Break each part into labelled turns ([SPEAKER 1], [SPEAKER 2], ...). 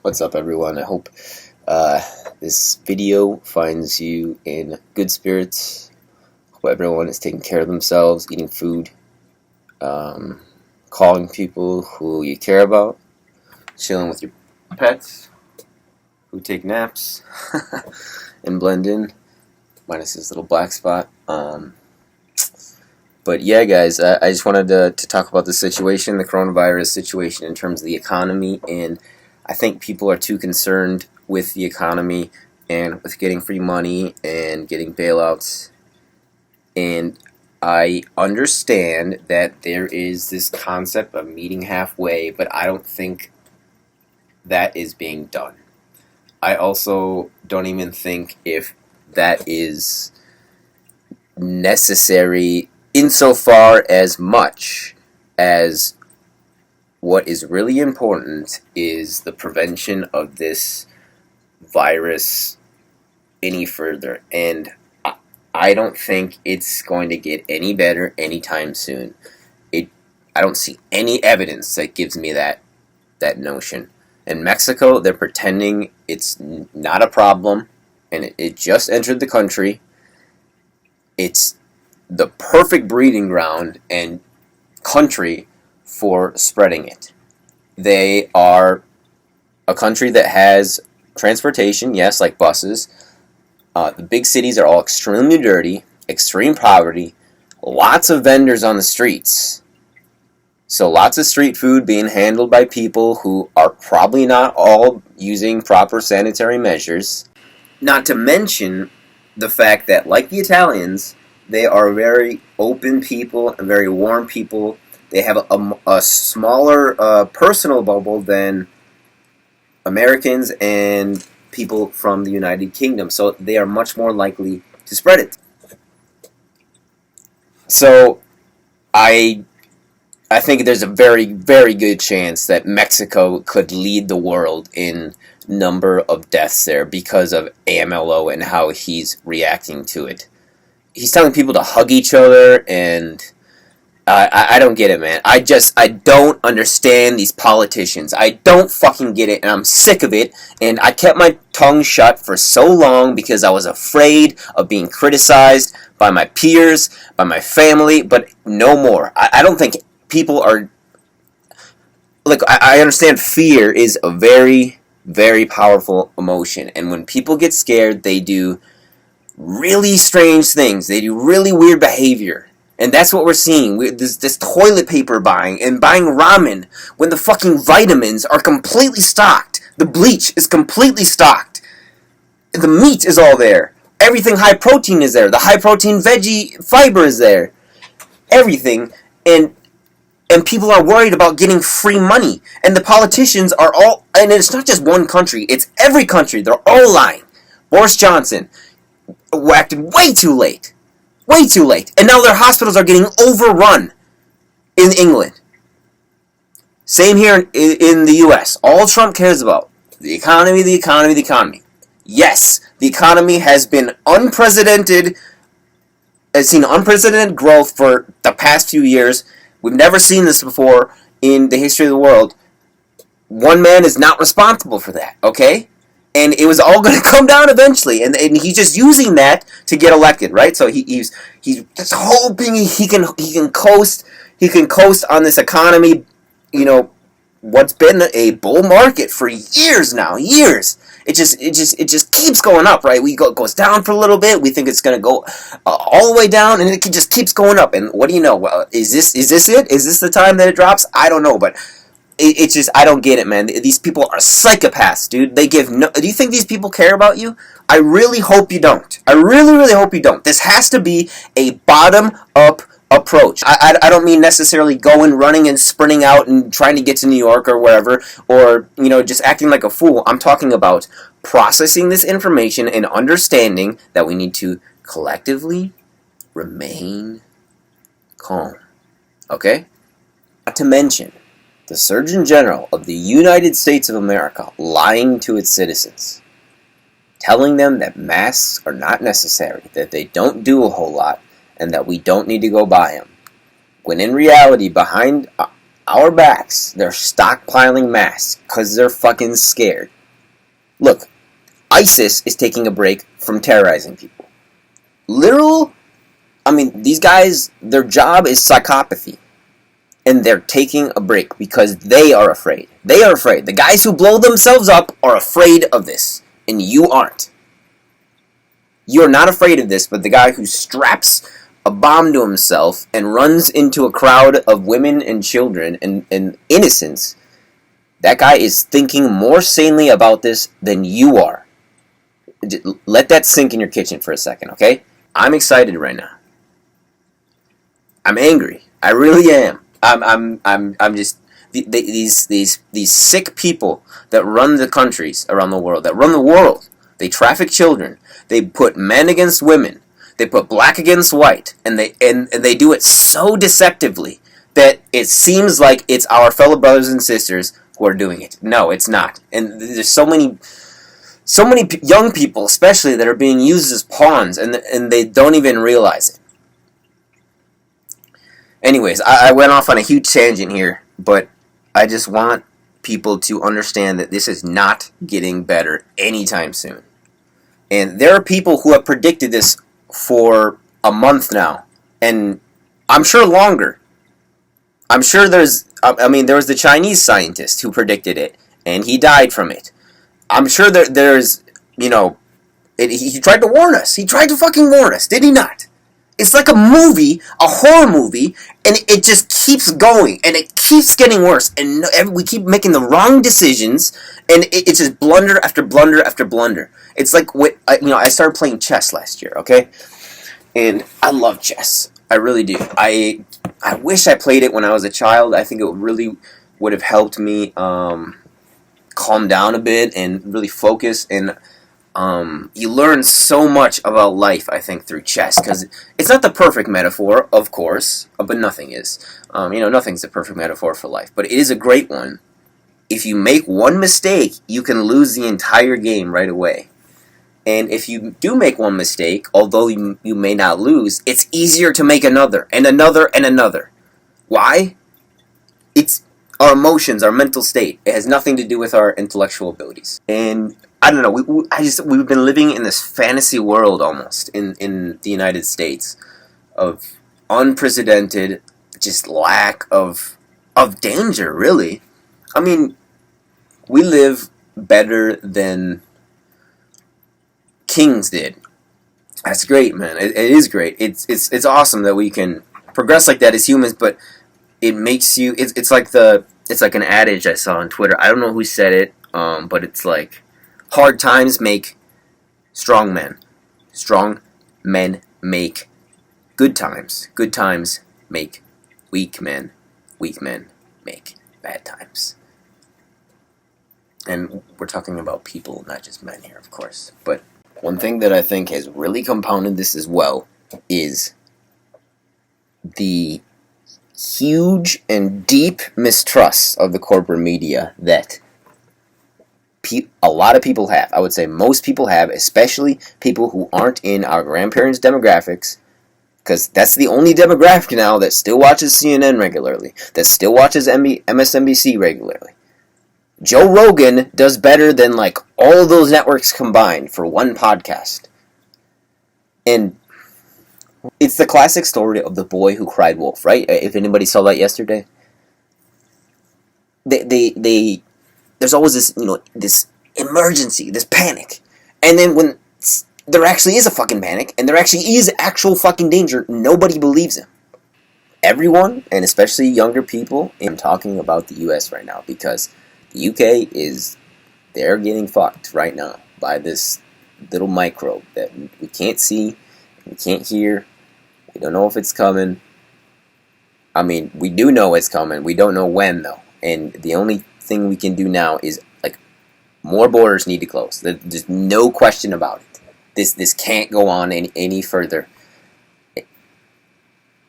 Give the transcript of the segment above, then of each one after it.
[SPEAKER 1] What's up, everyone? I hope this video finds you in good spirits. Hope everyone is taking care of themselves, eating food, calling people who you care about, chilling with your pets who take naps and blend in, minus this little black spot. But yeah, guys, I just wanted to talk about the situation, the coronavirus situation in terms of the economy, and I think people are too concerned with the economy and with getting free money and getting bailouts. And I understand that there is this concept of meeting halfway, but I don't think that is being done. I also don't even think if that is necessary insofar as much as what is really important is the prevention of this virus any further. And I don't think it's going to get any better anytime soon. I don't see any evidence that gives me that notion. In Mexico, they're pretending it's not a problem, and it just entered the country. It's the perfect breeding ground and country for spreading it. They are a country that has transportation, yes, like buses. The big cities are all extremely dirty, extreme poverty, lots of vendors on the streets. So lots of street food being handled by people who are probably not all using proper sanitary measures. Not to mention the fact that, like the Italians, they are very open people and very warm people. They have a smaller personal bubble than Americans and people from the United Kingdom, so they are much more likely to spread it. So I think there's a very, very good chance that Mexico could lead the world in number of deaths there because of AMLO and how he's reacting to it. He's telling people to hug each other, and I don't get it, man. I don't understand these politicians. I don't fucking get it, and I'm sick of it, and I kept my tongue shut for so long because I was afraid of being criticized by my peers, by my family, but no more. I don't think people are... Like, I understand fear is a very, very powerful emotion, and when people get scared, they do really strange things. They do really weird behavior. And that's what we're seeing. This toilet paper buying and buying ramen when the fucking vitamins are completely stocked. The bleach is completely stocked. The meat is all there. Everything high protein is there. The high protein veggie fiber is there. Everything. And people are worried about getting free money. And the politicians are all... And it's not just one country. It's every country. They're all lying. Boris Johnson acted way too late. Way too late. And now their hospitals are getting overrun in England. Same here in the U.S. All Trump cares about, the economy, the economy, the economy. Yes, the economy has been unprecedented, has seen unprecedented growth for the past few years. We've never seen this before in the history of the world. One man is not responsible for that, okay? And it was all going to come down eventually, and he's just using that to get elected, right? So he's just hoping he can coast on this economy, you know, what's been a bull market for years now, years. It just keeps going up, right? Goes down for a little bit. We think it's going to go all the way down, and it just keeps going up. And what do you know? Well, is this it? Is this the time that it drops? I don't know, but it's just, I don't get it, man. These people are psychopaths, dude. They give no... Do you think these people care about you? I really hope you don't. I really, really hope you don't. This has to be a bottom-up approach. I don't mean necessarily going, running, and sprinting out and trying to get to New York or wherever, or, you know, just acting like a fool. I'm talking about processing this information and understanding that we need to collectively remain calm. Okay? Not to mention the Surgeon General of the United States of America lying to its citizens, telling them that masks are not necessary, that they don't do a whole lot, and that we don't need to go buy them. When in reality, behind our backs, they're stockpiling masks because they're fucking scared. Look, ISIS is taking a break from terrorizing people. These guys, their job is psychopathy. And they're taking a break because they are afraid. They are afraid. The guys who blow themselves up are afraid of this. And you aren't. You're not afraid of this, but the guy who straps a bomb to himself and runs into a crowd of women and children and innocents, that guy is thinking more sanely about this than you are. Let that sink in your kitchen for a second, okay? I'm excited right now. I'm angry. I really am. I'm just these sick people that run the countries around the world, that run the world. They traffic children. They put men against women. They put black against white, and they do it so deceptively that it seems like it's our fellow brothers and sisters who are doing it. No, it's not. And there's so many young people, especially, that are being used as pawns, and they don't even realize it. Anyways, I went off on a huge tangent here, but I just want people to understand that this is not getting better anytime soon. And there are people who have predicted this for a month now, and I'm sure longer. I'm sure there was the Chinese scientist who predicted it, and he died from it. I'm sure there's, he tried to warn us. He tried to fucking warn us, did he not? It's like a movie, a horror movie, and it just keeps going, and it keeps getting worse, and we keep making the wrong decisions, and it's just blunder after blunder after blunder. It's like, I started playing chess last year, okay? And I love chess. I really do. I wish I played it when I was a child. I think it really would have helped me calm down a bit and really focus, and you learn so much about life, I think, through chess, because it's not the perfect metaphor, of course, but nothing is. Nothing's the perfect metaphor for life, but it is a great one. If you make one mistake, you can lose the entire game right away. And if you do make one mistake, although you may not lose, it's easier to make another, and another, and another. Why? It's our emotions, our mental state. It has nothing to do with our intellectual abilities. And I don't know. We've been living in this fantasy world almost in the United States of unprecedented just lack of danger. Really, I mean, we live better than kings did. That's great, man. It is great. It's awesome that we can progress like that as humans, but it makes you. It's like an adage I saw on Twitter. I don't know who said it, but it's like, hard times make strong men. Strong men make good times. Good times make weak men. Weak men make bad times. And we're talking about people, not just men here, of course. But one thing that I think has really compounded this as well is the huge and deep mistrust of the corporate media that a lot of people have. I would say most people have, especially people who aren't in our grandparents' demographics, because that's the only demographic now that still watches CNN regularly, that still watches MSNBC regularly. Joe Rogan does better than like all those networks combined for one podcast. And it's the classic story of the boy who cried wolf, right? If anybody saw that yesterday. There's always this, this emergency, this panic. And then when there actually is a fucking panic, and there actually is actual fucking danger, nobody believes him. Everyone, and especially younger people, I'm talking about the US right now, because the UK they're getting fucked right now by this little microbe that we can't see, we can't hear, we don't know if it's coming. I mean, we do know it's coming, we don't know when though, and the only thing we can do now is more borders need to close. There's no question about it. This can't go on any further.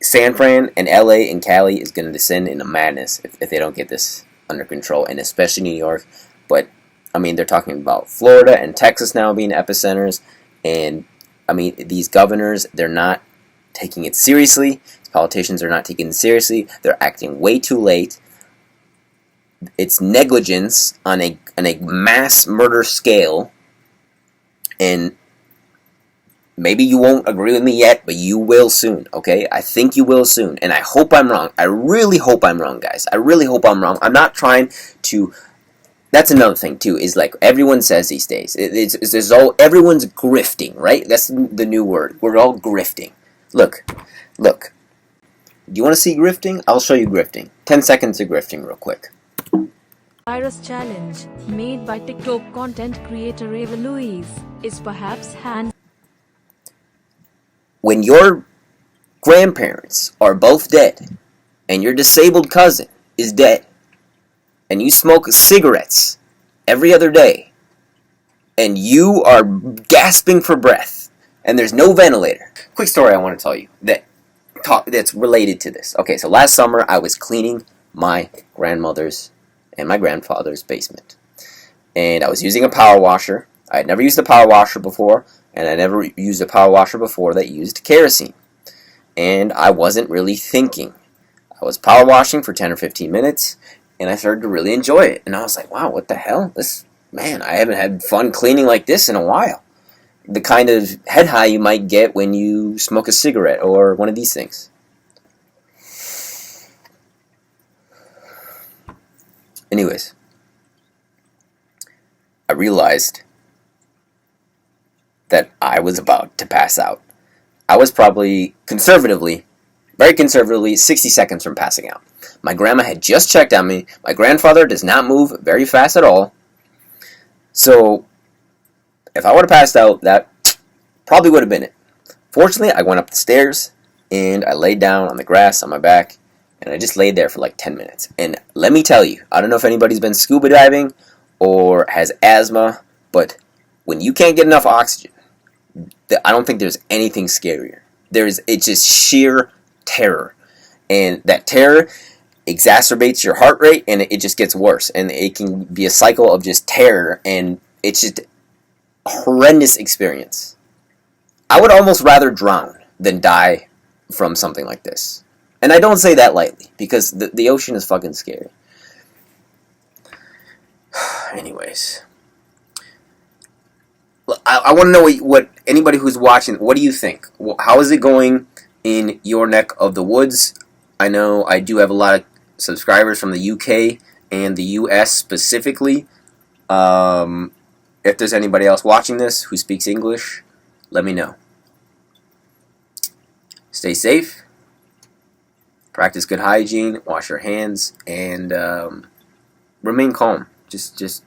[SPEAKER 1] San Fran and LA and Cali is going to descend into madness if they don't get this under control, and especially New York. But I mean, they're talking about Florida and Texas now being epicenters, and I mean, these governors, they're not taking it seriously. These politicians are not taking it seriously. They're acting way too late. It's negligence on a mass murder scale, and maybe you won't agree with me yet, but you will soon, okay? I think you will soon, and I hope I'm wrong. I really hope I'm wrong, guys. I really hope I'm wrong. I'm not trying to... That's another thing, too, is like everyone says these days. Everyone's grifting, right? That's the new word. We're all grifting. Look. Do you want to see grifting? I'll show you grifting. 10 seconds of grifting real quick.
[SPEAKER 2] Virus challenge, made by TikTok content creator Eva Louise, is perhaps hands.
[SPEAKER 1] When your grandparents are both dead, and your disabled cousin is dead, and you smoke cigarettes every other day, and you are gasping for breath, and there's no ventilator. Quick story I want to tell you that's related to this. Okay, so last summer I was cleaning my grandmother's and my grandfather's basement, and I was using a power washer. I had never used a power washer before, and I never used a power washer before that used kerosene, and I wasn't really thinking. I was power washing for 10 or 15 minutes, and I started to really enjoy it, and I was like, wow, what the hell? Man, I haven't had fun cleaning like this in a while. The kind of head high you might get when you smoke a cigarette or one of these things. Anyways, I realized that I was about to pass out. I was probably very conservatively, 60 seconds from passing out. My grandma had just checked on me. My grandfather does not move very fast at all. So, if I would have passed out, that probably would have been it. Fortunately, I went up the stairs, and I laid down on the grass on my back, and I just laid there for like 10 minutes. And let me tell you, I don't know if anybody's been scuba diving or has asthma, but when you can't get enough oxygen, I don't think there's anything scarier. It's just sheer terror. And that terror exacerbates your heart rate, and it just gets worse. And it can be a cycle of just terror, and it's just a horrendous experience. I would almost rather drown than die from something like this. And I don't say that lightly, because the ocean is fucking scary. Anyways. I want to know what anybody who's watching, what do you think? How is it going in your neck of the woods? I know I do have a lot of subscribers from the UK and the US specifically. If there's anybody else watching this who speaks English, let me know. Stay safe. Practice good hygiene. Wash your hands. And remain calm. Just